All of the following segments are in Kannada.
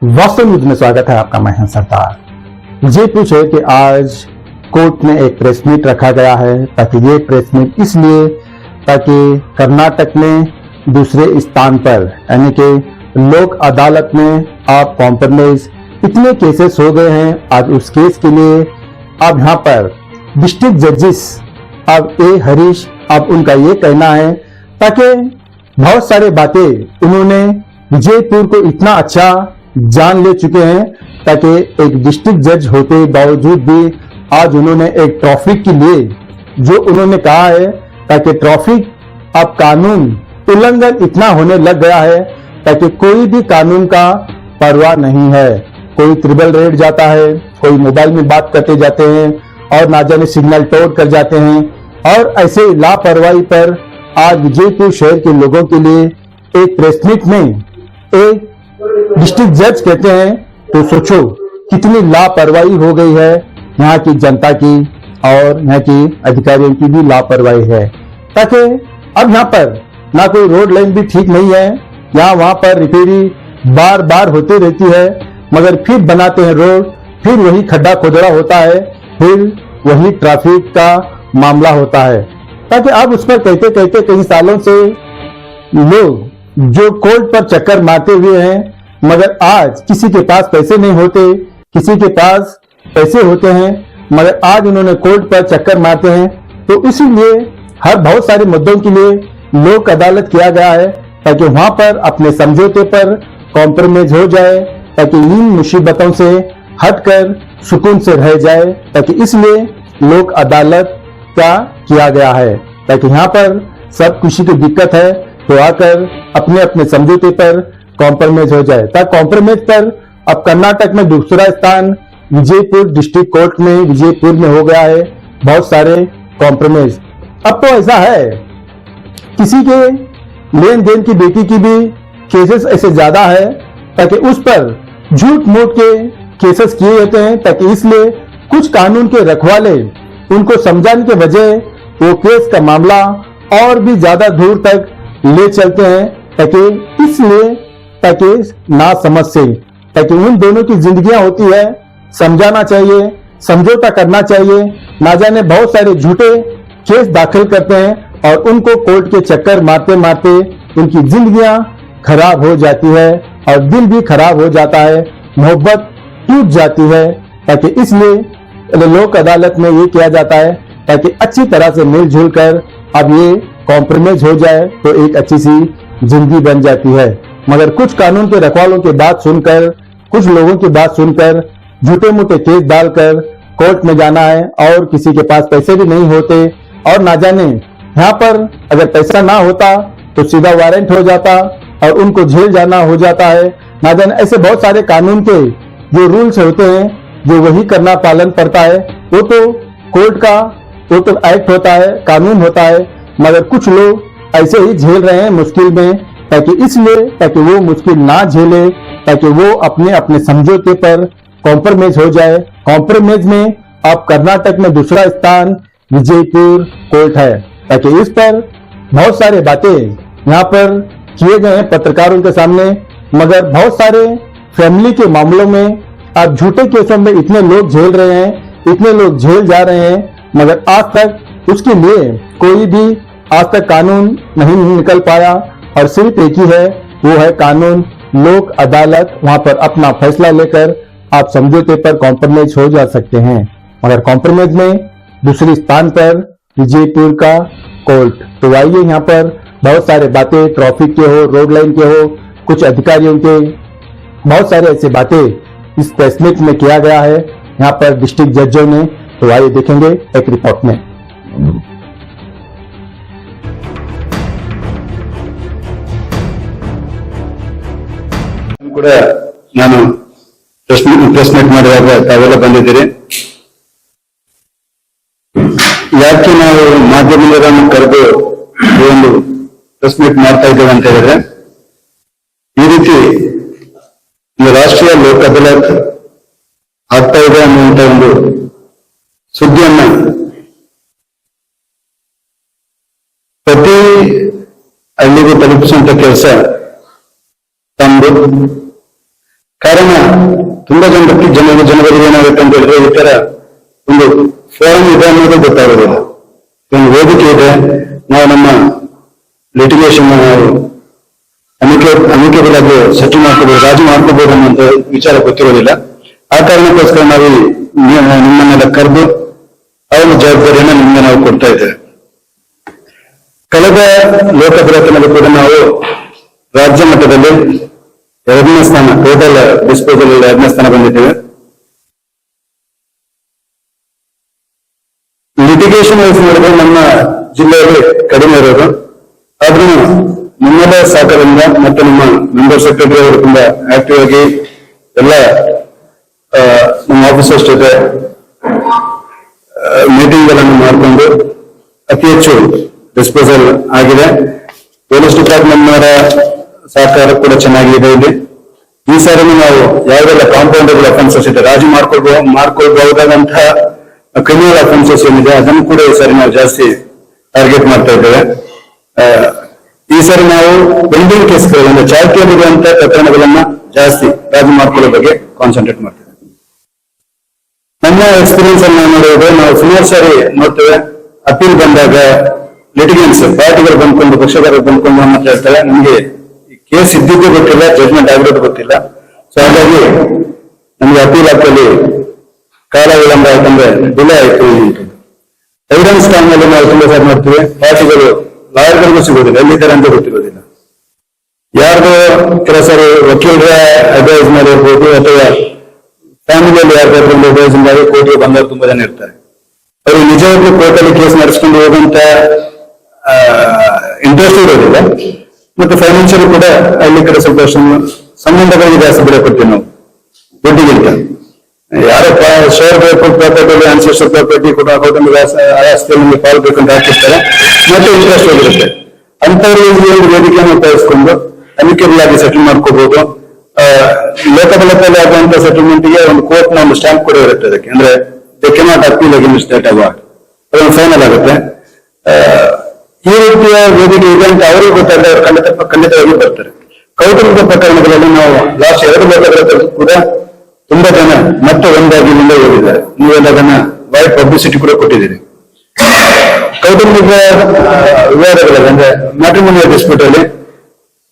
वास्तव न्यूज में स्वागत है आपका। मैं हूं सरदार। मुझे पूछे कि आज कोर्ट में एक प्रेस मीट रखा गया है, ताकि ये प्रेस मीट इसलिए ताकि कर्नाटक में दूसरे स्थान पर यानी कि लोक अदालत में आप कॉम्प्रोमाइज इतने केसेस हो गए हैं। आज उस केस के लिए अब यहाँ पर डिस्ट्रिक्ट जजेस अब ए हरीश अब उनका ये कहना है, ताकि बहुत सारे बातें उन्होंने विजयपुर को इतना अच्छा जान ले चुके हैं, ताकि एक डिस्ट्रिक्ट जज होते बावजूद भी आज उन्होंने एक ट्रैफिक के लिए जो उन्होंने कहा है, ताकि ट्रैफिक अब कानून उल्लंघन इतना होने लग गया है ताकि कोई भी कानून का परवाह नहीं है। कोई ट्रिपल रेड जाता है, कोई मोबाइल में बात करते जाते हैं और ना जाने सिग्नल तोड़ कर जाते हैं, और ऐसे लापरवाही पर आज विजयपुर शहर के लोगों के लिए एक प्रेस मीट में एक डिस्ट्रिक्ट जज कहते हैं, तो सोचो कितनी लापरवाही हो गई है यहाँ की जनता की और यहाँ की अधिकारियों की भी लापरवाही है। ताकि अब यहाँ पर ना कोई रोड लाइन भी ठीक नहीं है, यहाँ वहां पर रिपेयरिंग बार बार होती रहती है, मगर फिर बनाते हैं रोड, फिर वही खड्डा खोदड़ा होता है, फिर वही ट्रैफिक का मामला होता है। ताकि अब उस पर कहते कहते कई सालों से लोग जो कोर्ट पर चक्कर मारते हुए हैं, मगर आज किसी के पास पैसे नहीं होते, किसी के पास पैसे होते हैं, मगर आज उन्होंने कोर्ट पर चक्कर मारते हैं। तो इसीलिए हर बहुत सारे मुद्दों के लिए लोक अदालत किया गया है, ताकि वहां पर अपने समझौते पर कॉम्प्रोमाइज हो जाए, ताकि इन मुसीबतों से हटकर सुकून से रह जाए। ताकि इसलिए लोक अदालत का किया गया है, ताकि यहाँ पर सब किसी की दिक्कत है तो आकर अपने अपने समझौते पर कॉम्प्रोमाइज हो जाए। ताकि कॉम्प्रोमाइज पर अब कर्नाटक में दूसरा स्थान विजयपुर डिस्ट्रिक्ट कोर्ट में विजयपुर में हो गया है। बहुत सारे कॉम्प्रोमाइज अब तो ऐसा है, किसी के लेन देन की बेटी की भी केसेस ऐसे ज्यादा है, ताकि उस पर झूठ मूठ के केसेस किए जाते हैं। ताकि इसलिए कुछ कानून के रखवाले उनको समझाने के वजह वो केस का मामला और भी ज्यादा दूर तक ले चलते हैं, ताकि इसलिए ताकि ना समझ से, ताकि उन दोनों की जिंदगियां होती है, समझाना चाहिए, समझौता करना चाहिए। ना जाने बहुत सारे झूठे केस दाखिल करते हैं और उनको कोर्ट के चक्कर मारते मारते उनकी जिंदगियां खराब हो जाती है और दिल भी खराब हो जाता है, मोहब्बत टूट जाती है। ताकि इसलिए लोक अदालत में ये किया जाता है, ताकि अच्छी तरह से मिलजुल कर अब ये कॉम्प्रोमाइज हो जाए तो एक अच्छी सी जिंदगी बन जाती है। मगर कुछ कानून के रखवालों की बात सुनकर, कुछ लोगों की बात सुनकर झूठे मूठे केस डालकर कोर्ट में जाना है, और किसी के पास पैसे भी नहीं होते, और ना जाने यहाँ पर अगर पैसा ना होता तो सीधा वारंट हो जाता और उनको जेल जाना हो जाता है। ना जाने ऐसे बहुत सारे कानून के जो रूल्स होते हैं जो वही करना पालन पड़ता है। वो तो कोर्ट का वो तो एक्ट होता है, कानून होता है, मगर कुछ लोग ऐसे ही झेल रहे हैं मुश्किल में। ताकि इसलिए ताकि वो मुश्किल ना झेले, ताकि वो अपने अपने समझौते पर कॉम्प्रोमाइज हो जाए। कॉम्प्रोमाइज में अब कर्नाटक में दूसरा स्थान विजयपुर कोर्ट है। ताकि इस पर बहुत सारे बातें यहाँ पर किए गए हैं पत्रकारों के सामने, मगर बहुत सारे फैमिली के मामलों में अब झूठे केसों में इतने लोग झेल रहे हैं, इतने लोग झेल जा रहे हैं, मगर आज तक उसके लिए कोई भी आज तक कानून नहीं निकल पाया। और सिर्फ एक ही है, वो है कानून लोक अदालत। वहां पर अपना फैसला लेकर आप समझौते पर कॉम्प्रोमाइज हो जा सकते हैं। मगर कॉम्प्रोमाइज में दूसरे स्थान पर विजयपुर का कोर्ट। तो आइए यहाँ पर बहुत सारे बातें ट्रैफिक के हो, रोड लाइन के हो, कुछ अधिकारियों के बहुत सारे ऐसे बातें इस प्रेस मीट में किया गया है यहाँ पर डिस्ट्रिक्ट जजों ने। तो आइए देखेंगे एक रिपोर्ट में। ಕೂಡ ನಾನು ಪ್ರೆಸ್ ಮೀಟ್ ಮಾಡುವಾಗ ತಾವೆಲ್ಲ ಬಂದಿದ್ದೀರಿ. ಯಾಕೆ ನಾವು ಮಾಧ್ಯಮದವರನ್ನು ಕರೆದು ಈ ಒಂದು ಪ್ರೆಸ್ ಮೀಟ್ ಮಾಡ್ತಾ ಇದ್ದೇವೆ ಅಂತ ಹೇಳಿದ್ರೆ, ಈ ರೀತಿ ರಾಷ್ಟ್ರೀಯ ಲೋಕ ಅದಾಲತ್ ಆಗ್ತಾ ಇದೆ ಅನ್ನುವಂತ ಒಂದು ಸುದ್ದಿಯನ್ನ ಪ್ರತಿ ಹಳ್ಳಿಗೂ ತಲುಪಿಸುವಂತ ಕೆಲಸ ತಮ್ಮದು. ಕಾರಣ ತುಂಬಾ ಜನರಿಗೆ ಏನಾಗುತ್ತೆ ಅಂತ ಹೇಳಿದ್ರೆ ಈ ತರ ಒಂದು ಫೋರಂ ಇದೆ ಅನ್ನೋದು ಗೊತ್ತಾಗೋದಿಲ್ಲ. ಒಂದು ವೇದಿಕೆ ಇದೆ, ನಾವು ನಮ್ಮ ಲಿಟಿಗೇಷನ್ ಅಮಿಕೇಬಲ್ ಆಗಿ ಸೆಟಲ್ ಮಾಡ್ಕೋಬಹುದು, ರಾಜಿ ಮಾಡ್ಕೋಬಹುದು ಅನ್ನೋಂಥ ವಿಚಾರ ಗೊತ್ತಿರೋದಿಲ್ಲ. ಆ ಕಾರಣಕ್ಕೋಸ್ಕರ ನಾವು ನಿಮ್ಮನ್ನೆಲ್ಲ ಕರೆದು ಅವರ ಜವಾಬ್ದಾರಿಯನ್ನು ನಿಮಗೆ ನಾವು ಕೊಡ್ತಾ ಇದ್ದೇವೆ. ಕಳೆದ ಲೋಕದಾಲತ್ನಲ್ಲಿ ಕೂಡ ನಾವು ರಾಜ್ಯ ಮಟ್ಟದಲ್ಲಿ 2ನೇ ಸ್ಥಾನ, ಟೋಟಲ್ ಡಿಸ್ಪೋಸಲ್ 2ನೇ ಸ್ಥಾನ ಬಂದಿದ್ದೇವೆ. ಲಿಟಿಗೇಷನ್ ವೈಸ್ ನೋಡಿದ್ರೆ ನಮ್ಮ ಜಿಲ್ಲೆಯಲ್ಲಿ ಕಡಿಮೆ ಇರೋದು. ಆದ್ರೂ ನಿಮ್ಮೆಲ್ಲ ಸಹಕಾರದಿಂದ ಮತ್ತು ನಿಮ್ಮ ಮೆಂಬರ್ ಸೆಕ್ರೆಟರಿ ಅವರು ತುಂಬಾ ಆಕ್ಟಿವ್ ಆಗಿ ಎಲ್ಲ ನಮ್ಮ ಆಫೀಸರ್ಸ್ ಜೊತೆ ಮೀಟಿಂಗ್ ಗಳನ್ನು ಮಾಡಿಕೊಂಡು ಅತಿ ಹೆಚ್ಚು ಡಿಸ್ಪೋಸಲ್ ಆಗಿದೆ. ಪೊಲೀಸ್ ಡಿಪಾರ್ಟ್ಮೆಂಟ್ನವರ ಸಹಕಾರ ಕೂಡ ಚೆನ್ನಾಗಿದೆ. ಇಲ್ಲಿ ಈ ಸಾರಿ ನಾವು ಯಾವುದೆಲ್ಲ ಕಾಂಪೌಂಡಬಲ್ ಅಫೆನ್ಸಸ್ ಇದೆ, ರಾಜಿ ಮಾಡ್ಕೊಳ್ಬಹುದಾದಂತಹ ಕ್ರಿಮಿನಲ್ ಅಫೆನ್ಸಸ್ ಏನಿದೆ ಅದನ್ನು ಕೂಡ ಈ ಸಾರಿ ನಾವು ಜಾಸ್ತಿ ಟಾರ್ಗೆಟ್ ಮಾಡ್ತಾ ಇದ್ದೇವೆ. ಈ ಸಾರಿ ನಾವು ಪೆಂಡಿಂಗ್ ಕೇಸ್ಗಳು ಅಂದ್ರೆ ಚಾಲ್ತಿಯಲ್ಲಿರುವಂತಹ ಪ್ರಕರಣಗಳನ್ನ ಜಾಸ್ತಿ ರಾಜಿ ಮಾಡ್ಕೊಳ್ಳೋ ಬಗ್ಗೆ ಕಾನ್ಸಂಟ್ರೇಟ್ ಮಾಡ್ತೇವೆ. ನಮ್ಮ ಎಕ್ಸ್ಪೀರಿಯನ್ಸ್ ಅನ್ನು ನೋಡುವುದು, ನಾವು ಸುಮಾರು ಸಾರಿ ನೋಡ್ತೇವೆ, ಅಪೀಲ್ ಬಂದಾಗ ಲಿಟಿಗೇನ್ಸ್ ಪಾರ್ಟಿಗಳು ಬಂದ್ಕೊಂಡು ಪಕ್ಷಗಾರರು ಬಂದ್ಕೊಂಡು ಅಂತ ಹೇಳ್ತಾರೆ, ನಮಗೆ ಕೇಸ್ ಇದ್ದಿದ್ದು ಗೊತ್ತಿಲ್ಲ, ಜಡ್ಜ್ಮೆಂಟ್ ಆಗಿರೋದು ಗೊತ್ತಿಲ್ಲ. ಸೊ ಹಾಗಾಗಿ ನಮಗೆ ಅಪೀಲ್ ಹಾಕಲಿ ಕಾಲ ವಿಳಂಬ ಆಯ್ತಂದ್ರೆ ಡಿಲೇ ಆಯ್ತು. ಎವಿಡೆನ್ಸ್ ಟೈಮ್ನಲ್ಲಿ ನಾವು ತುಂಬಾ ಸಾರಿ ನೋಡ್ತೀವಿ, ಪಾರ್ಟಿಗಳು ಲಾಯರ್ಗಳಿಗೂ ಸಿಗೋದಿಲ್ಲ, ಎಲ್ಲಿದ್ದಾರೆ ಅಂತ ಗೊತ್ತಿರೋದಿಲ್ಲ. ಯಾರ್ದು ಕೆಲವು ಸಾರಿ ವಕೀಲರ ಅಡ್ವೈಸ್ ಮೇಲೆ ಇರ್ಬೋದು ಅಥವಾ ಫ್ಯಾಮಿಲಿಯಲ್ಲಿ ಯಾರ್ದಾದ್ರು ಒಂದು ಅಡ್ವೈಸ್ ಇಂದಾಗಿ ಕೋರ್ಟ್ಗೆ ಬಂದವರು ತುಂಬಾ ಜನ ಇರ್ತಾರೆ. ಅವರು ನಿಜವಾಗ್ಲೂ ಕೋರ್ಟಲ್ಲಿ ಕೇಸ್ ನಡೆಸ್ಕೊಂಡು ಹೋಗುವಂತ ಇಂಟ್ರೆಸ್ಟ್ ಇರೋದಿಲ್ಲ. ಮತ್ತೆ ಫೈನಾನ್ಷಿಯಲ್ ಕೂಡ ಅಲ್ಲಿ ಕಡೆ ಸ್ವಲ್ಪ ಸಂಬಂಧಗಳಿಗೆ ಜಾಸ್ತಿ ಬೆಲೆ ಕೊಡ್ತೀವಿ ನಾವು ದುಡ್ಡಿಗಿಂತ. ಯಾರೋ ಶೇರ್ ಬೇಕು, ಪ್ರಾಪರ್ಟಿ ಆನ್ಸೆಸ್ಟರ್ ಪ್ರಾಪರ್ಟಿ ಕೂಡ ಕೌಟುಂಬಿಕ ಆಸ್ತಿಯಲ್ಲಿ ನಿಮಗೆ ಪಾಲ್ ಬೇಕಂತ ಹಾಕಿರ್ತಾರೆ, ಮತ್ತೆ ಇಂಟ್ರೆಸ್ಟ್ ಹೋಗಿರುತ್ತೆ. ಅಂತವರಿಗೆ ಒಂದು ವೇದಿಕೆಯನ್ನು ಉಪಯೋಗಿಸಿಕೊಂಡು ಅಮಿಕೇಬಲ್ ಆಗಿ ಸೆಟಲ್ ಮಾಡ್ಕೋಬಹುದು. ಲೋಕದಳದಲ್ಲಿ ಆಗುವಂತ ಸೆಟಲ್ಮೆಂಟ್ಗೆ ಒಂದು ಕೋರ್ಟ್ ನ ಒಂದು ಸ್ಟ್ಯಾಂಪ್ ಕೂಡ ಇರುತ್ತೆ ಅದಕ್ಕೆ, ಅಂದ್ರೆ they cannot appeal against that award, ಅದೊಂದು ಫೈನಲ್ ಆಗುತ್ತೆ. ಈ ರೀತಿಯ ವೇದಿಕೆ ಇದೆ ಅಂತ ಅವರಿಗೆ ಗೊತ್ತಾಗದೆ ಅವರು ಖಂಡಿತವಾಗಿ ಬರ್ತಾರೆ. ಕೌಟುಂಬಿಕ ಪ್ರಕರಣಗಳಲ್ಲಿ ನಾವು ಲಾಸ್ಟ್ 2 ಲೋಕದಲ್ಲಿ ಕೂಡ ತುಂಬಾ ಜನ ಮತ್ತೆ ಒಂದಾಗಿ ಮುಂದೆ ಹೋಗಿದ್ದಾರೆ. ನೀವೆಲ್ಲ ಅದನ್ನ ವೈಡ್ ಪಬ್ಲಿಸಿಟಿ ಕೂಡ ಕೊಟ್ಟಿದ್ದೀರಿ. ಕೌಟುಂಬಿಕ ವಿವಾದಗಳಲ್ಲಿ ಅಂದ್ರೆ ಮ್ಯಾಟ್ರಿಮೋನಿಯಲ್ ಡಿಸ್ಪ್ಯೂಟ್ ಅಲ್ಲಿ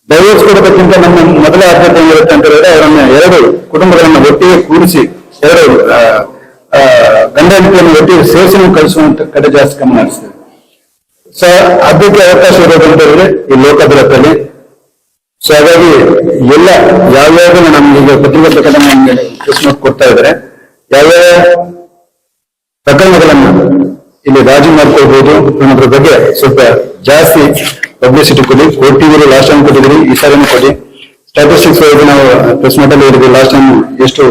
ಡೈವೋರ್ಸ್ ಕೊಡೋದಕ್ಕಿಂತ ನಮ್ಮ ಮೊದಲ ಆದ್ಯತೆ ಏನಿರುತ್ತೆ ಅಂತ ಹೇಳಿದ್ರೆ ಅವರನ್ನ 2 ಕುಟುಂಬಗಳನ್ನ ಒಟ್ಟಿಗೆ ಕೂಡಿಸಿ 2 ಗಂಡ ಹೆಂಡತಿಯನ್ನು ಒಟ್ಟಿಗೆ ಸೇರಿಸಿ ಕಳಿಸುವಂತ ಕಡೆ ಜಾಸ್ತಿ ಗಮನ ಹರಿಸ್ತೇವೆ. ಸೊ ಅದಕ್ಕೆ ಅವಕಾಶ ಇರೋದು ಅಂತ ಹೇಳಿದ್ರೆ ಈ ಲೋಕದಾಲತ್ನಲ್ಲಿ. ಸೊ ಹಾಗಾಗಿ ಎಲ್ಲ ಯಾವ್ಯಾವ ನಮ್ಗೆ ಈಗ ಪತ್ರಿಕಾ ಪ್ರಕರಣ ಕ್ರಿಸ್ಮಸ್ ಕೊಡ್ತಾ ಇದ್ದಾರೆ, ಯಾವ್ಯಾವ ಪ್ರಕರಣಗಳನ್ನ ಇಲ್ಲಿ ರಾಜಿ ಮಾಡ್ಕೊಳ್ಬಹುದು ಅನ್ನೋದ್ರ ಬಗ್ಗೆ ಸ್ವಲ್ಪ ಜಾಸ್ತಿ ಪಬ್ಲಿಸಿಟಿ ಕೊಡಿ. ಕೋರ್ಟ್ ಟಿವಿಲಿ ಲಾಸ್ಟ್ ಟೈಮ್ ಕೊಟ್ಟಿದ್ದೀರಿ, ಈ ಸಾರಿನೂ ಕೊಡಿ. ಸ್ಟಾಟಿಸ್ಟಿಕ್ಸ್ ವೈಸ್ ನಾವು ಪ್ರೆಸ್ ಮೀಟ್ ಅಲ್ಲಿ ಹೇಳಿದ್ವಿ ಲಾಸ್ಟ್ ಟೈಮ್ ಎಷ್ಟು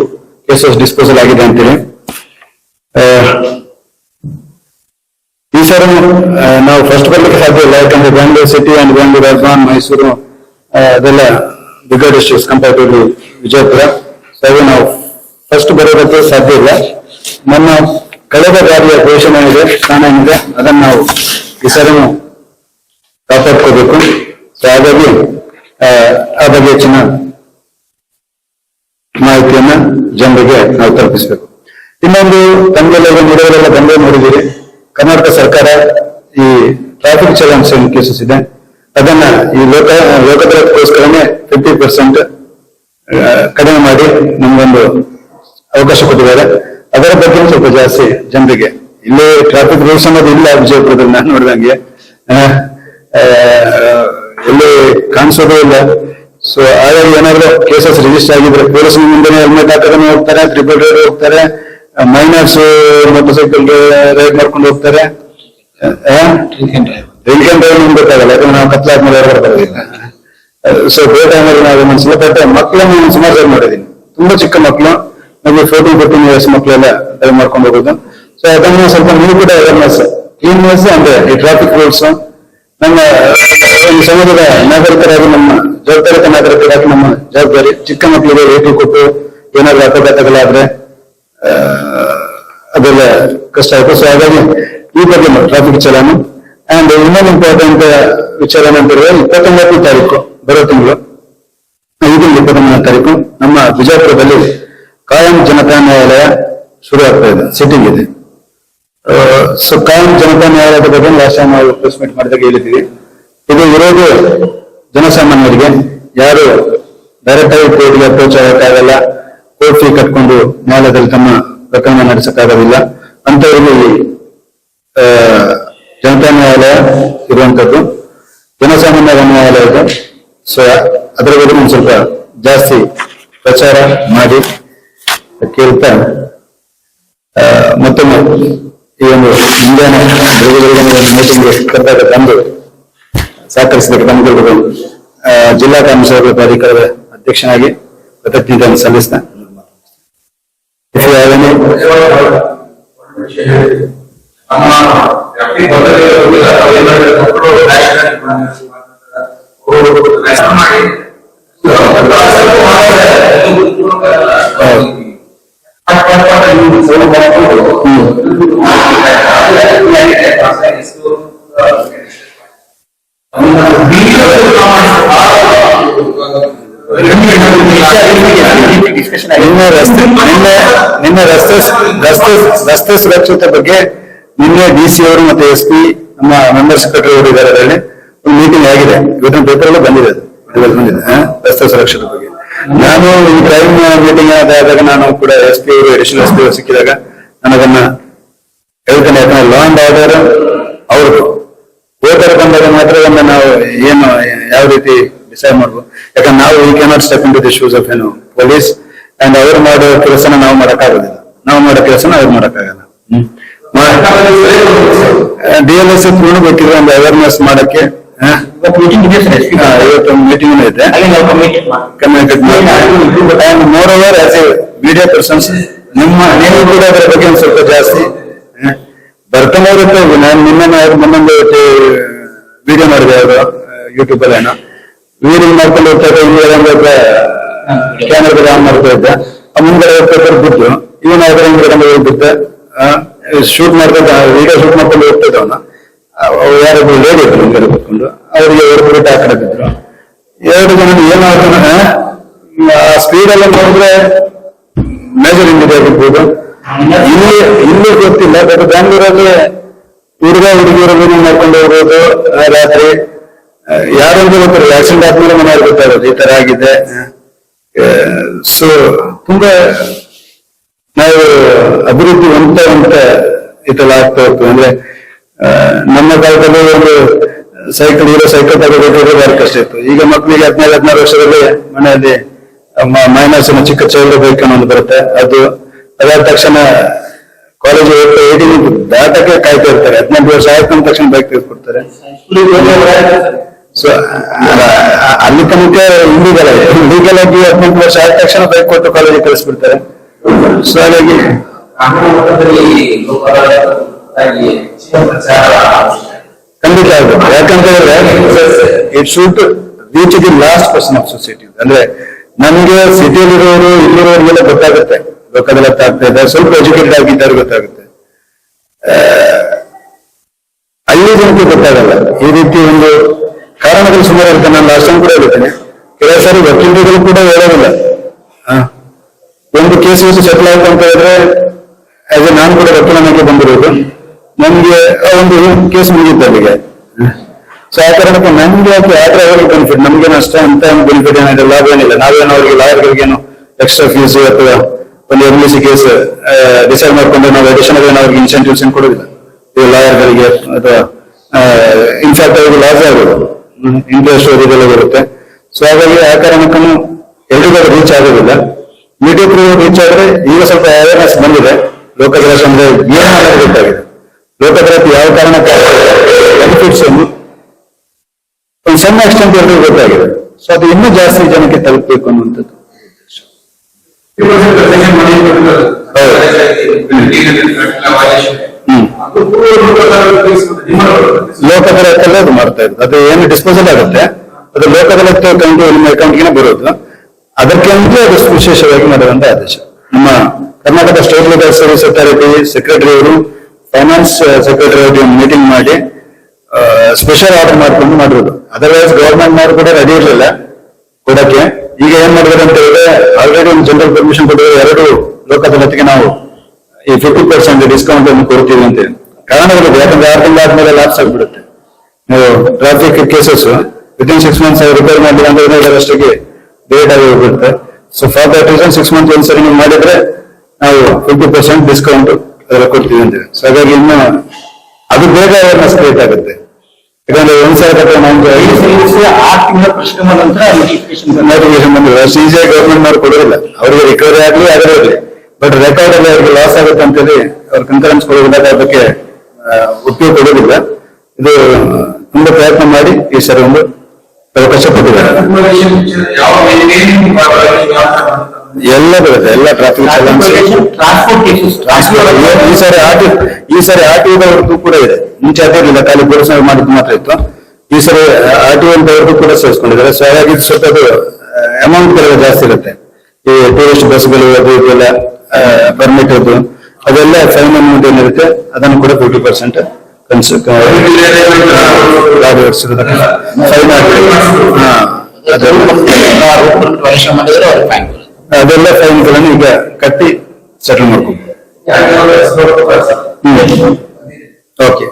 ಕೇಸಸ್ ಡಿಸ್ಪೋಸಲ್ ಆಗಿದೆ ಅಂತೇಳಿ. ಈ ಸಾರಿ ನಾವು ಫಸ್ಟ್ ಬರ್ಲಿಕ್ಕೆ ಸಾಧ್ಯ ಇಲ್ಲ, ಯಾಕಂದ್ರೆ Bangalore city and Bangalore urban, Mysuru ಅದೆಲ್ಲ bigger districts compare to Vijayapura. So ಅದು ನಾವು ಫಸ್ಟ್ ಬರೋದಕ್ಕೆ ಸಾಧ್ಯ ಇಲ್ಲ. ನಮ್ಮ ಕಳೆದ ಬಾರಿಯ ಘೋಷಣೆ ಏನಿದೆ, ಸ್ಥಾನ ಏನಿದೆ, ಅದನ್ನು ನಾವು ಈ ಸಾರಿ ಕಾಪಾಡ್ಕೋಬೇಕು. ಸೊ ಹಾಗಾಗಿ ಆ ಬಗ್ಗೆ ಹೆಚ್ಚಿನ ಮಾಹಿತಿಯನ್ನ ಜನರಿಗೆ ನಾವು ತಲುಪಿಸಬೇಕು. ಇನ್ನೊಂದು ತಮ್ಮೆಲ್ಲ ನೋಡೋರೆಲ್ಲ ಬಂದೇ ನೋಡಿದ್ದೀರಿ, ಕರ್ನಾಟಕ ಸರ್ಕಾರ ಈ ಟ್ರಾಫಿಕ್ ಚಲನ್ಸ್ ಕೇಸಸ್ ಇದೆ ಅದನ್ನ ಈ ಲೋಕದಾಲತ್ಗೋಸ್ಕರನೇ 50% ಕಡಿಮೆ ಮಾಡಿ ನಮ್ಗೊಂದು ಅವಕಾಶ ಕೊಟ್ಟಿದ್ದಾರೆ. ಅದರ ಬಗ್ಗೆ ಸ್ವಲ್ಪ ಜಾಸ್ತಿ ಜನರಿಗೆ, ಇಲ್ಲಿ ಟ್ರಾಫಿಕ್ ರೂಲ್ಸ್ ಅನ್ನೋದು ಇಲ್ಲ ವಿಜಯಪುರದಲ್ಲಿ ನಾನು ನೋಡಿದಂಗೆ, ಎಲ್ಲಿ ಕಾಣಿಸೋದೇ ಇಲ್ಲ. ಸೊ ಹಾಗಾಗಿ ಏನಾದ್ರು ಕೇಸಸ್ ರಿಜಿಸ್ಟರ್ ಆಗಿದ್ರೆ ಪೊಲೀಸ್ ಮುಂದೆ ಹೆಲ್ಮೆಟ್ ಹಾಕೋದನ್ನು ಹೋಗ್ತಾರೆ, ಟ್ರಿಪಲ್ ರೈಡ್ ಹೋಗ್ತಾರೆ, ಮೈನರ್ಸ್ ಮೋಟರ್ ಸೈಕಲ್ ರೈಡ್ ಮಾಡ್ಕೊಂಡು ಹೋಗ್ತಾರೆ. ಡ್ರಿಂಕ್ ಅಂಡ್ ಡ್ರೈವ್ ಗೊತ್ತಾಗಲ್ಲ, ಯಾಕಂದ್ರೆ ನಾವು ಕತ್ಲಾದ್ಮೇಲೆ ಬರೋದಿಲ್ಲ. ಸೊ ಡೇ ಟೈಮಲ್ಲಿ ನಾವು ಮನಸ್ಸಿಲ್ಲ. ಬಟ್ ಮಕ್ಕಳನ್ನು ಸುಮಾರು ಜನ ನೋಡಿದ್ದೀನಿ, ತುಂಬಾ ಚಿಕ್ಕ ಮಕ್ಕಳು, ನಮಗೆ 14-15 ಇಯರ್ಸ್ ಮಕ್ಕಳೆಲ್ಲ ಡ್ರೈವ್ ಮಾಡ್ಕೊಂಡು ಹೋಗೋದು. ಸೊ ಅದನ್ನು ಸ್ವಲ್ಪ ನೀವು ಕೂಡ ಕ್ಲೀನ್ನೆಸ್ ಅಂದ್ರೆ ಈ ಟ್ರಾಫಿಕ್ ರೂಲ್ಸ್ ನಮ್ಮ ಒಂದು ಸಮಾಜದ ನಾಗರಿಕರಾಗಿ, ನಮ್ಮ ಜವಾಬ್ದಾರಿತ ನಾಗರಿಕರಾಗಿ ನಮ್ಮ ಜವಾಬ್ದಾರಿ. ಚಿಕ್ಕ ಮಕ್ಕಳಿಗೆ ವೆಹಿಕಲ್ ಕೊಟ್ಟು ಏನಾದ್ರು ಅಪಘಾತಗಳಾದ್ರೆ ಅದೆಲ್ಲ ಕಷ್ಟ ಆಯ್ತು. ಸೊ ಹಾಗಾಗಿ ಈ ಬಗ್ಗೆ ಟ್ರಾಫಿಕ್ ಚಲನ ಅಂಡ್ ಇನ್ನೊಂದು ಇಂಪಾರ್ಟೆಂಟ್ ವಿಚಾರ ಏನಂತ ಹೇಳಿದ್ರೆ 29ನೇ ತಾರೀಕು ಬರೋ ತಿಂಗಳು, 21ನೇ ತಾರೀಕು ನಮ್ಮ ಬಿಜಾಪುರದಲ್ಲಿ ಕಾಯಂ ಜನತಾ ನ್ಯಾಯಾಲಯ ಶುರು ಆಗ್ತಾ ಇದೆ, ಸಿಟ್ಟಿಂಗ್ ಇದೆ. ಸೊ ಕಾಯಂ ಜನತಾ ನ್ಯಾಯಾಲಯದ ಬಗ್ಗೆ ಲಾಸ್ಟ್ ಟೈಮ್ ನಾವು ಪ್ರೆಸ್ ಮೀಟ್ ಮಾಡಿದಾಗ ಹೇಳಿದ್ವಿ. ಇದು ಇರೋದು ಜನಸಾಮಾನ್ಯರಿಗೆ, ಯಾರು ಡೈರೆಕ್ಟ್ ಆಗಿ ಕೋರ್ಟ್ಗೆ ಅಪ್ರೋಚ್ ಆಗಕ್ಕಾಗಲ್ಲ, ಕೋರ್ಟ್ ಫೀ ಕಟ್ಕೊಂಡು ನ್ಯಾಯಾಲಯದಲ್ಲಿ ತಮ್ಮ ಪ್ರಕರಣ ನಡೆಸಕ್ಕಾಗೋದಿಲ್ಲ ಅಂತವರಿಗೆ ಜನತಾ ನ್ಯಾಯಾಲಯ ಇರುವಂತದ್ದು, ಜನಸಾಮಾನ್ಯರ ನ್ಯಾಯಾಲಯ ಇದೆ. ಸೊ ಅದರ ಬಗ್ಗೆ ಒಂದು ಸ್ವಲ್ಪ ಜಾಸ್ತಿ ಪ್ರಚಾರ ಮಾಡಿ ಕೇಳ್ತಾ ಮತ್ತೊಮ್ಮೆ ಈ ಒಂದು ಮುಂಜಾನೆ ಮೀಟಿಂಗ್ ಕರೆದಾಗ ತಂದು ಸಹಕರಿಸಿದ್ದಕ್ಕೆ ತಮ್ಮೆಲ್ಲರಿಗೂ ಜಿಲ್ಲಾ ಕಾನೂನು ಸೇವಾ ಪ್ರಾಧಿಕಾರದ ಅಧ್ಯಕ್ಷನಾಗಿ ಕೃತಜ್ಞತೆಯನ್ನು ಸಲ್ಲಿಸ್ತಾ ನಿನ್ನೆ ರಸ್ತೆ ಸುರಕ್ಷತೆ ಬಗ್ಗೆ ನಿನ್ನೆ ಡಿಸಿ ಅವರು ಮತ್ತೆ SP ನಮ್ಮ ಮೆಂಬರ್ ಸೆಕ್ರೆಟರಿ ಅವರು ಇದ್ದಾರೆ, ಅದರಲ್ಲಿ ಒಂದು ಮೀಟಿಂಗ್ ಆಗಿದೆ. ಇವತ್ತಿನ ಪೇಪರ್ ಎಲ್ಲ ಬಂದಿದೆ, ರಸ್ತೆ ಸುರಕ್ಷತೆ ಬಗ್ಗೆ. ನಾನು ಈ ಕ್ರೈಮ್ ಮೀಟಿಂಗ್ ಆದಾಗ ನಾನು ಕೂಡ SP ಅವರು ಅಡಿಷನಲ್ SP ಅವರು ಸಿಕ್ಕಿದಾಗ ನಾನು ಅದನ್ನ ಹೇಳ್ತೇನೆ. ಯಾಕಂದ್ರೆ ಲಾ ಅಂಡ್ ಆರ್ಡರ್ ಅವ್ರದ್ದು, ವೋಟರ್ ಬಂದಾಗ ಮಾತ್ರ ಅದನ್ನ ನಾವು ಏನು ಯಾವ ರೀತಿ ಡಿಸೈಡ್ ಮಾಡ್ಬೋದು. ಯಾಕಂದ್ರೆ ನಾವು ಈ cannot step into the shoes of police and ಅವ್ರು ಮಾಡೋ ಕೆಲಸನ ನಾವು ಮಾಡಕ್ಕಾಗೋದಿಲ್ಲ, ನಾವು ಮಾಡೋ ಕೆಲಸನ ಅವ್ರು ಮಾಡಕ್ಕಾಗಲ್ಲ. DLS ಬೇಕಿದ್ರೆ ಒಂದು ಅವೇರ್ನೆಸ್ ಮಾಡಕ್ಕೆ ಇವತ್ತು ಮೀಟಿಂಗ್ ಇದೆ. More over as A media persons ನೀವು ಕೂಡ ಅದರ ಬಗ್ಗೆ ಒಂದು ಸ್ವಲ್ಪ ಜಾಸ್ತಿ ಬರ್ತಾನೆ ಇರುತ್ತೆ. ನಾನು ಮೊನ್ನೊಂದು ವಿಡಿಯೋ ಮಾಡಿದೆ, ಅವರು ಯೂಟ್ಯೂಬ್ ಅಲ್ಲಿ ಏನೋ ವೀಡಿಯೋ ಮಾಡ್ಕೊಂಡು ಹೋಗ್ತಾರೆ, ಕ್ಯಾಮರಾ ಆನ್ ಮಾಡ್ತಾ ಇದ್ದ, ಮುಂದ್ಗಡೆ ಹೋಗ್ತಾ ಬಿದ್ದು ಇವನ್ ಅದರ ಹಿಂದ್ಗಡೆ ಹೋಗ್ಬಿದ್ದೆ, ಶೂಟ್ ಮಾಡ್ಕೊಂಡು ವಿಡಿಯೋ ಶೂಟ್ ಮಾಡ್ಕೊಂಡು ಹೋಗ್ತಿದ್ದ ಅವನ. ಯಾರೊಬ್ರು ಲೇಡಿ ಇದ್ರು ಮುಂದ್ಗಡೆ ಕೂತ್ಕೊಂಡು, ಅವರಿಗೆ ಎರಡು ಆ ಕಡೆ ಬಿದ್ರು. 2 ಜನ ಏನಾಗ್ತಾನೆ ಸ್ಪೀಡ್ ಎಲ್ಲ ನೋಡಿದ್ರೆ ಮೇಜರ್ ಇಂಜರಿ ಆಗಿರ್ಬೋದು. ಇಲ್ಲಿ ಗೊತ್ತಿಲ್ಲ, ಬಟ್ ಬ್ಯಾಂಗ್ಳೂರಲ್ಲಿ ಹುಡುಗಿಯರಲ್ಲಿ ಮಾಡ್ಕೊಂಡು ಹೋಗ್ಬೋದು. ರಾತ್ರಿ ಯಾರಂದ್ರೆ ಗೊತ್ತಿಲ್ಲ, ಆಕ್ಸಿಡೆಂಟ್ ಆದ್ಮೇಲೆ ಮನೆಯವ್ರು ಗೊತ್ತಾಗೋದು ಈ ತರ ಆಗಿದೆ. ಸೊ ತುಂಬಾ ನಾವು ಅಭಿವೃದ್ಧಿ ಹೊಂತ ಇದೆಲ್ಲ ಆಗ್ತಾ ಹೋಗ್ತದೆ. ಅಂದ್ರೆ ನಮ್ಮ ಕಾಲದಲ್ಲಿ ಒಂದು ಸೈಕಲ್ ತಗೋಬೇಕಾದ್ರೆ ಭಾರಿ ಕಷ್ಟ ಇತ್ತು. ಈಗ ಮಕ್ಕಳಿಗೆ 15-16 ವರ್ಷದಲ್ಲಿ ಮನೆಯಲ್ಲಿ ಮೈನಸ್ ಚಿಕ್ಕ ಚೈಲ್ಡ್ ಬೈಕ್ ಅನ್ನೋದು ಬರುತ್ತೆ. ಅದಾದ ತಕ್ಷಣ ಕಾಲೇಜ್ 18 ದಾಟಕ್ಕೆ ಕಾಯ್ತಾ ಇರ್ತಾರೆ. 18 ವರ್ಷ ಆಯ್ತು ತಕ್ಷಣ ಬೈಕ್ ತೆಗೆದುಕೊಡ್ತಾರೆ. ಸೊ ಅಲ್ಲಿ ತನಕ ಲೀಗಲ್ ಆಗಿ 18 ವರ್ಷ ಆದ ತಕ್ಷಣ ಬೈಕ್ ಕೊಟ್ಟು ಕಾಲೇಜಿಗೆ ಕಳಿಸ್ಬಿಡ್ತಾರೆ. ಸೊ ಹಾಗಾಗಿ ಖಂಡಿತ ಆಗುತ್ತೆ. ಯಾಕಂತ ಹೇಳಿದ್ರೆ it should reach the last person of society. ಅಂದ್ರೆ ನಮ್ಗೆ ಸಿಟಿಯಲ್ಲಿರೋರು ಇಲ್ಲಿರೋರಿಗೆಲ್ಲ ಗೊತ್ತಾಗುತ್ತೆ, ಲೋಕದಲ್ಲತ್ತ ಆಗ್ತಾ ಇದೆ, ಸ್ವಲ್ಪ ಎಜುಕೇಟೆಡ್ ಆಗಿದ್ದಾರೆ ಗೊತ್ತಾಗುತ್ತೆ. ಹಳ್ಳಿ ಜನಕ್ಕೆ ಗೊತ್ತಾಗಲ್ಲ. ಈ ರೀತಿ ಒಂದು ಕಾರಣಗಳು ಸುಮಾರು ಇರುತ್ತೆ. ನಾನು ಲಾಸ್ಟ್ ಟೈಮ್ ಕೂಡ ಹೇಳ್ತೇನೆ, ಕೆಲವು ಸಾರಿ ವಕೀಲರುಗಳು ಕೂಡ ಹೇಳೋದಿಲ್ಲ. ಒಂದು ಕೇಸ್ ಸೆಟಲ್ ಆಯ್ತು ಅಂತ ಹೇಳಿದ್ರೆ ನಾನು ಕೂಡ ವಕೀಲನಾಗಿ ಬಂದಿರೋದು, ನಮ್ಗೆ ಒಂದು ಕೇಸ್ ಮುಗಿಯುತ್ತೆ ಅಲ್ಲಿಗೆ. ಸೊ ಆ ಕಾರಣಕ್ಕೆ ನಮ್ಗೆ ಆದ್ರೆ ಅವ್ರಿಗೆ ಬೆನಿಫಿಟ್, ನಮ್ಗೇನು ಅಷ್ಟೇ ಅಂತ ಬೆನಿಫಿಟ್ ಏನಿದೆ, ಲಾಭ ಏನಿಲ್ಲ. ನಾವೇನೋ ಅವ್ರಿಗೆ ಲಾಯರ್ಗಳಿಗೇನು ಎಕ್ಸ್ಟ್ರಾ ಫೀಸ್ ಅಥವಾ ಒಂದು MLC ಕೇಸ್ ಡಿಸೈಡ್ ಮಾಡ್ಕೊಂಡು ನಾವು ಅಡಿಷನಲ್ ಏನೋ ಅವ್ರಿಗೆ ಇನ್ಸೆಂಟಿವ್ಸ್ ಏನು ಕೊಡೋದಿಲ್ಲ ಲಾಯರ್ಗಳಿಗೆ. ಅಥವಾ ಇನ್ಫ್ಯಾಕ್ಟ್ ಅವ್ರಿಗೆ ಲಾಸ್ ಆಗೋದು, ಇಂಟ್ರೆಸ್ಟ್ ಇದೆಲ್ಲ ಬರುತ್ತೆ. ಸೊ ಹಾಗಾಗಿ ಆ ಕಾರಣಕ್ಕೂ ಎಲ್ರಿಗೂ ರೀಚ್ ಆಗೋದಿಲ್ಲ. ಮೀಡಿಯಾ ಥ್ರೂ ರೀಚ್ ಆದ್ರೆ ಈಗ ಸ್ವಲ್ಪ ಅವೇರ್ನೆಸ್ ಬಂದಿದೆ. ಲೋಕದಾಲತ್ ಅಂದ್ರೆ ಏನು ಮಾಡೋದು ಗೊತ್ತಾಗಿದೆ. ಲೋಕದಾಲತ್ ಯಾವ ಕಾರಣಕ್ಕೆ ಬೆನಿಫಿಟ್ಸ್ ಅನ್ನು ಒಂದು ಸಣ್ಣ ಎಕ್ಸ್ಟೆಂಟ್ ಎಲ್ರಿಗೂ ಗೊತ್ತಾಗಿದೆ. ಸೊ ಅದು ಇನ್ನೂ ಜಾಸ್ತಿ ಜನಕ್ಕೆ ತಲುಪಬೇಕು ಅನ್ನುವಂಥದ್ದು. ಲೋಕದಾಲತ್ ಅದು ಮಾಡ್ತಾ ಇರೋದು. ಅದು ಏನು ಡಿಸ್ಪೋಸಲ್ ಆಗುತ್ತೆ, ಅದು ಲೋಕದಾಲತ್ ನಿಮ್ಮ ಅಕೌಂಟ್ಗೆ ಬರೋದು. ಅದಕ್ಕೆಂದ್ರೆ ಅದು ವಿಶೇಷವಾಗಿ ಮಾಡುವಂತ ಆದೇಶ. ನಮ್ಮ Karnataka state legal service authority secretary ಅವರು ಫೈನಾನ್ಸ್ ಸೆಕ್ರೆಟರಿ ಅವರು ಮೀಟಿಂಗ್ ಮಾಡಿ ಸ್ಪೆಷಲ್ ಆರ್ಡರ್ ಮಾಡ್ಕೊಂಡು ಮಾಡಿರೋದು. ಅದರ್ವೈಸ್ ಗವರ್ಮೆಂಟ್ ನವರು ಕೂಡ ರೆಡಿ ಇರಲಿಲ್ಲ ಕೊಡಕ್ಕೆ. ಈಗ ಏನ್ ಮಾಡಿದ್ರೆ ಅಂತ ಹೇಳಿದ್ರೆ ಆಲ್ರೆಡಿ ಒಂದು ಜನರಲ್ ಪರ್ಮಿಷನ್ ಕೊಟ್ಟಿದ್ರೆ 2 ಲೋಕದಾಲತ್ಗೆ ನಾವು ಈ 50% ಡಿಸ್ಕೌಂಟ್ ಅನ್ನು ಕೊಡ್ತೀವಿ ಅಂತ ಕಾರಣಗಳಿದೆ. ಯಾಕಂದ್ರೆ 6 ತಿಂಗಳ ಆದ್ಮೇಲೆ ಲಾಪ್ಸ್ ಆಗ್ಬಿಡುತ್ತೆ. ನೀವು traffic cases within 6 months repair ಮಾಡಿಲ್ಲ ಅಂದ್ರೆ ಅಷ್ಟಿಗೆ ಡೇಟ್ ಆಗಿ ಹೋಗ್ಬಿಡುತ್ತೆ. So for that reason 6 month ಒಂದ್ಸರಿ ನೀವು ಮಾಡಿದ್ರೆ ನಾವು 50% ಡಿಸ್ಕೌಂಟ್ ಅದೆಲ್ಲ ಕೊಡ್ತೀವಿ ಅಂತೇಳಿ. ಸೊ ಹಾಗಾಗಿ ಇನ್ನು ಅದು ಬೇಗ ಅವೇರ್ನೆಸ್ ಕ್ರಿಯೇಟ್ ಆಗುತ್ತೆ. ಯಾಕಂದ್ರೆ ಒಂದ್ಸರಿ ನಮ್ಗೆ 6 ತಿಂಗಳ ಕಸ್ಟಮರ್ ನಂತರ ನೋಟಿಫಿಕೇಶನ್ ಬಂದಿದೆ. ಸಿಜೆ ಗೌರ್ಮೆಂಟ್ ನವ್ರು ಕೊಡೋದಿಲ್ಲ, ಅವರಿಗೆ ರಿಕವರಿ ಆಗಲಿ ಆಗಿರೋದಿಲ್ಲ. ಬಟ್ ರೆಕಾರ್ಡ್ ಅಲ್ಲಿ ಅವ್ರಿಗೆ ಲಾಸ್ ಆಗುತ್ತೆ ಅಂತೇಳಿ ಅವ್ರ ಕನ್ಫರೆನ್ಸ್ ಕೊಡೋದಿಲ್ಲ, ಅದಕ್ಕೆ ಉಪಯೋಗ ಕೊಡೋದಿಲ್ಲ. ಇದು ತುಂಬಾ ಪ್ರಯತ್ನ ಮಾಡಿ ಈ ಸರಿ ಒಂದು ಅವಕಾಶ ಕೊಟ್ಟಿದ್ದಾರೆ. ಎಲ್ಲ ಬರುತ್ತೆ, ಎಲ್ಲ ಟ್ರಾಫಿಕ್ ಈ ಸರಿ ಆರ್ಟಿಒದವ್ರದ್ದು ಕೂಡ ಇದೆ. ಮುಂಚೆ ಅದಿರಲಿಲ್ಲ, ಖಾಲಿ ಪೊಲೀಸ್ ಮಾಡಿದ್ದು ಮಾತ್ರ ಇತ್ತು. ಈ ಸರಿ ಆರ್ಟಿಒ ಅಂತವ್ರದ್ದು ಕೂಡ ಸೇರಿಸ್ಕೊಂಡಿದ್ದಾರೆ. ಸೊ ಹಾಗಾಗಿ ಸ್ವಲ್ಪ ಅದು ಅಮೌಂಟ್ ಎಲ್ಲ ಜಾಸ್ತಿ ಇರುತ್ತೆ. ಈ ಟೂರಿಸ್ಟ್ ಬಸ್ಗಳು ಅದು ಇದೆಲ್ಲ ಪರ್ಮಿಟ್ ಅದು ಅದೆಲ್ಲ ಫೈನ್ ಅಮೌಂಟ್ ಏನಿರುತ್ತೆ ಅದನ್ನು ಕೂಡ 50% ಗಾಡಿ ಓಡಿಸಿರೋದ ಫೈನ್ ಅದೆಲ್ಲ ಫೈನ್ಗಳನ್ನು ಈಗ ಕಟ್ಟಿ ಸೆಟಲ್ ಮಾಡ್ಕೊಂಡು ಓಕೆ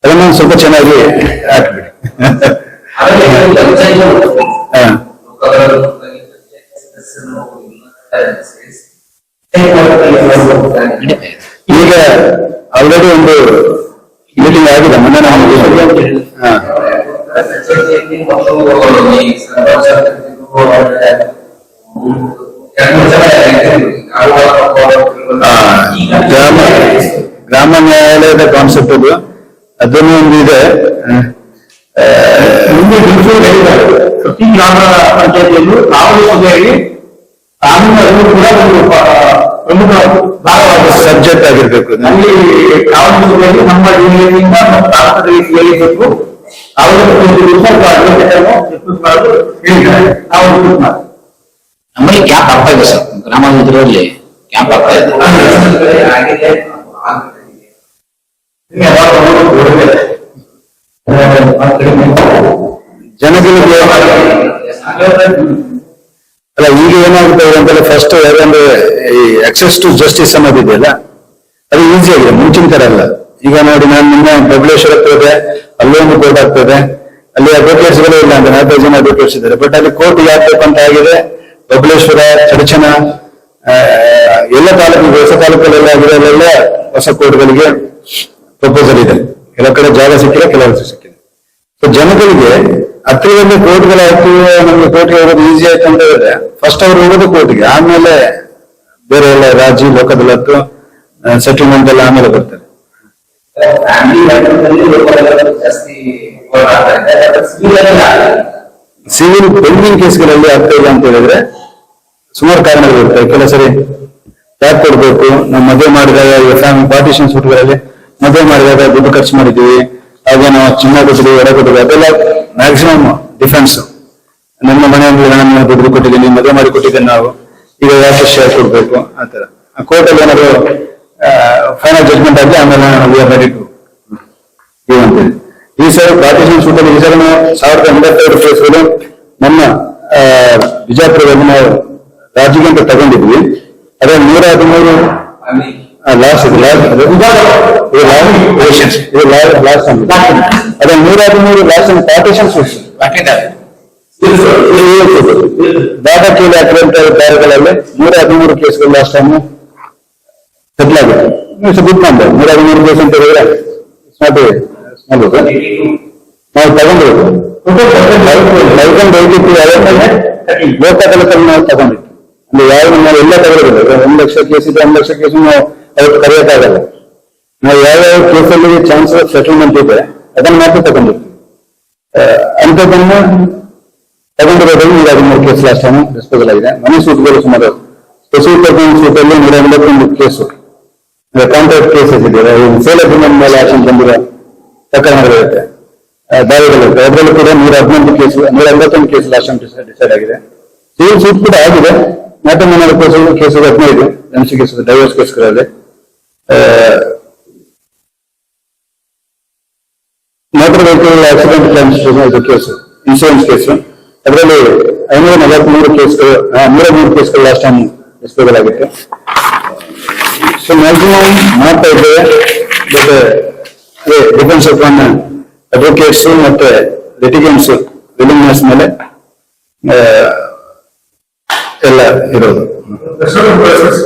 ಅದನ್ನು ಸ್ವಲ್ಪ ಚೆನ್ನಾಗಿ ಹಾಕ್ಬಿಡಿ. ಈಗ ಆಲ್ರೆಡಿ ಒಂದು ಮೀಟಿಂಗ್ ಆಗಿದೆ ಮೊನ್ನೆ ಗ್ರಾಮ ನ್ಯಾಯಾಲಯದ ಕಾನ್ಸೆಪ್ಟ್ ಅದು ಅದನ್ನು ಒಂದು ಇದೆ. ಪ್ರತಿ ಗ್ರಾಮ ಪಂಚಾಯತಿಯಲ್ಲೂ ಕಾವಲು ಸಭೆಯಲ್ಲಿ ಕಾನೂನು ಕೂಡ ಒಂದು ಪ್ರಮುಖ ಭಾಗವಾದ ಸಬ್ಜೆಕ್ಟ್ ಆಗಿರ್ಬೇಕು. ಅಲ್ಲಿ ಕಾವಲು ಸಭೆಯಲ್ಲಿ ನಮ್ಮ ಜಿಲ್ಲೆಯಿಂದ ಭಾರತದ ರೀತಿಯಲ್ಲಿ ಬೇಕು ಅವರ ಹೇಳಿದ್ದಾರೆ. ನಮ್ಮಲ್ಲಿ ಕ್ಯಾಂಪ್ ಆಗ್ತಾ ಇದೆ ಸರ್, ಗ್ರಾಮಾಂತರದಲ್ಲಿ ಕ್ಯಾಂಪ್ ಆಗ್ತಾ ಇದೆ. ಜನಗಳಿಗೆ ಅಲ್ಲ ಈಗ ಏನಾಗುತ್ತೆ ಅಂತಂದ್ರೆ ಫಸ್ಟ್ ಯಾಕಂದ್ರೆ ಈ ಅಕ್ಸೆಸ್ ಟು ಜಸ್ಟಿಸ್ ಅನ್ನೋದಿದೆಯಲ್ಲ ಅದು ಈಸಿ ಆಗಿದೆ, ಮುಂಚಿನ ತರ ಅಲ್ಲ. ಈಗ ನೋಡಿ ನಾನು ನಿನ್ನೆ ಬಬಲೇಶ್ವರಕ್ಕೆ ಹೋದೆ, ಅಲ್ಲೇ ಒಂದು ಕೋರ್ಟ್ ಆಗ್ತದೆ, ಅಲ್ಲಿ ಅಡ್ವೊಕೇಟ್ಸ್ ಗಳು ಇಲ್ಲ ಅಂತ 40 ಜನ ಅಡ್ವೊಕೇಟ್ಸ್ ಇದ್ದಾರೆ. ಬಟ್ ಅಲ್ಲಿ ಕೋರ್ಟ್ ಯಾಕಂತ ಆಗಿದೆ, ಬಬಲೇಶ್ವರ, ಚಡಚಣ ಎಲ್ಲ ತಾಲೂಕಿಗೆ ಹೊಸ ತಾಲೂಕಲ್ಲೆಲ್ಲ ಆಗಿದೆ, ಅಲ್ಲೆಲ್ಲ ಹೊಸ ಕೋರ್ಟ್ಗಳಿಗೆ ಪ್ರಪೋಸಲ್ ಇದೆ. ಕೆಲ ಕಡೆ ಜಾಗ ಸಿಕ್ಕಿಲ್ಲ, ಕೆಲವು ಸಿಕ್ಕಿದೆ. ಸೊ ಜನಗಳಿಗೆ ಹತ್ತಿರದಲ್ಲಿ ಕೋರ್ಟ್ಗಳು ಆಯ್ತು, ನಮ್ಗೆ ಕೋರ್ಟ್ಗೆ ಹೋಗೋದು ಈಸಿ ಆಯ್ತು ಅಂತ ಹೇಳಿದ್ರೆ ಫಸ್ಟ್ ಅವ್ರು ಹೋಗೋದು ಕೋರ್ಟ್ಗೆ, ಆಮೇಲೆ ಬೇರೆ ಎಲ್ಲ ರಾಜಿ ಲೋಕದಲ್ಲತ್ತು ಸೆಟಲ್ಮೆಂಟ್ ಎಲ್ಲ ಆಮೇಲೆ ಬರ್ತಾರೆ. ಸಿವಿಲ್ ಪೆಂಡಿಂಗ್ ಕೇಸ್ಗಳಲ್ಲಿ ಆಗ್ತಾ ಇಲ್ಲ ಅಂತ ಹೇಳಿದ್ರೆ ಸುಮಾರು ಕಾರಣಗಳಿರುತ್ತೆ. ಕೆಲವು ಸರಿ ಟ್ಯಾಕ್ ಕೊಡ್ಬೇಕು, ನಾವು ಮದುವೆ ಮಾಡಿದಾಗ ಫ್ಯಾಮಿಲಿ ಪಾರ್ಟಿಷನ್ ಸೂಟ್ಗಳಲ್ಲಿ ಮದುವೆ ಮಾಡಿದಾಗ ದುಡ್ಡು ಖರ್ಚು ಮಾಡಿದ್ದೀವಿ, ಹಾಗೆ ನಾವು ಚಿನ್ನ ಕೊಟ್ಟಿದ್ದೀವಿ, ಹೊರ ಕೊಟ್ಟಿದ್ದೀವಿ, ಅದೆಲ್ಲ ಮ್ಯಾಕ್ಸಿಮಮ್ ಡಿಫೆನ್ಸ್. ನಮ್ಮ ಮನೆಯಲ್ಲಿ ನಾನು ದುಡ್ಡು ಕೊಟ್ಟಿದ್ದೀನಿ, ಮದುವೆ ಮಾಡಿ ಕೊಟ್ಟಿದ್ದೇನೆ, ನಾವು ಈಗ ಯಾಕೆ ಶೇರ್ ಕೊಡ್ಬೇಕು ಆತರ. ಕೋರ್ಟಲ್ಲಿ ಏನಾದ್ರು ಫೈನಲ್ ಜಡ್ಜ್ಮೆಂಟ್ ಆಗಿ ಆಮೇಲೆ ರೆಡಿ ಟು ಗಿವ್ ಅಂತೇಳಿ. ಈ ಸರಿ ಪಾರ್ಟಿಷನ್ ಸೂಟಲ್ಲಿ ಈ ಸರಿ 1082 ಕೇಸ್ಗಳು ನಮ್ಮ ಬಿಜಾಪುರದಲ್ಲಿ ನಾವು ರಾಜ್ಯಕ್ಕೆ ಅಂತ ತಗೊಂಡಿದ್ವಿ. ಅದೇ 113 ಲಾಸ್ಟ್ ಅದೇ 113 ಲಾಸ್ಟ್ ಪಾರ್ಟಿಷನ್ ಸೂಟ್ಸ್ ದಾದಾ ಕೇಳಿ ಹಾಕಿರುವಂತಹ ಕಾರ್ಯಗಳಲ್ಲಿ 113 ಕೇಸ್ಗಳು ಲಾಸ್ಟ್ ಟೈಮ್ ಸೆಟ್ಲ್ ಆಗಿದೆ. ಗುಡ್ ನಂಬರ್ 113 ಕೇಸ್ ಅಂತ ಹೇಳಿದ್ರೆ ನಾವು ತಗೊಂಡಿರೋದು ಲೋಕದಲ್ಲಲ್ಲಿ ನಾವು ತಗೊಂಡಿದ್ದು. ಅಂದ್ರೆ ಯಾವ ನಾವು ಎಲ್ಲ ತಗೊಳ್ಳೋದಿಲ್ಲ. 1 ಲಕ್ಷ ಕೇಸ್ ಇದೆ, 1 ಲಕ್ಷ ಕೇಸ್ ನಾವು ಅವತ್ತು ಕರೆಯೋಕ್ಕಾಗಲ್ಲ. ನಾವು ಯಾವ್ಯಾವ ಕೇಸಲ್ಲಿ ಚಾನ್ಸ್ ಆಫ್ ಸೆಟಲ್ಮೆಂಟ್ ಇದೆ ಅದನ್ನ ಮಾತ್ರ ತಗೊಂಡಿರ್ತೀವಿ. ಅಂಥದ್ದನ್ನು ತಗೊಂಡಿರೋದ್ರಲ್ಲಿ 113 ಕೇಸ್ ಲಾಸ್ಟ್ ಟೈಮ್ ಡಿಸ್ಪೋಸಲ್ ಆಗಿದೆ. ಮನೆ ಸೂಟ್ಗಳು ಸುಮಾರು ಸ್ಪೆಸಿಫಿಕ್ ಪರ್ಸನ್ ಸೂಟಲ್ಲಿ 181 ಕೇಸು ಕಾಂಟ್ರಾಕ್ಟ್ ಕೇಸಸ್ ಇದೆ, ಸೇಲ್ ಅಗ್ರಿಮೆಂಟ್ ಮೇಲೆ ಆಕ್ಷನ್ ಬಂದಿರೋ ಪ್ರಕರಣಗಳಿರುತ್ತೆ, ದಾಳಿಗಳಿರುತ್ತೆ. ಅದರಲ್ಲೂ ಕೂಡ 118 case 181 case last time decide ಆಗಿದೆ. ಸಿವಿಲ್ ಸೂಟ್ ಕೂಡ ಆಗಿದೆ. Matrimonial case 15 NC case divorce ಕೇಸ್ಗಳಲ್ಲಿ. Motor vehicle accident claims case, insurance case, ಅದರಲ್ಲಿ 543 ಕೇಸ್ಗಳು 103 ಕೇಸ್ಗಳು ಲಾಸ್ಟ್ ಟೈಮ್ ಡಿಸ್ಪೋಸಲ್ ಆಗಿತ್ತು. ಸೊ ಮ್ಯಾಕ್ಸಿಮಮ್ ಮಾಡ್ತಾ ಇದ್ದೇವೆ. ಬಟ್ ಅದೇ ಡಿಪೆಂಡ್ಸ್ ಅಪಾನ್ ಅಡ್ವೊಕೇಟ್ಸ್ ಮತ್ತೆ ಲಿಟಿಗೇನ್ಸ್ ವಿಲಿಂಗ್ನೆಸ್ ಮೇಲೆ ಎಲ್ಲ ಇರೋದು. That's not a process.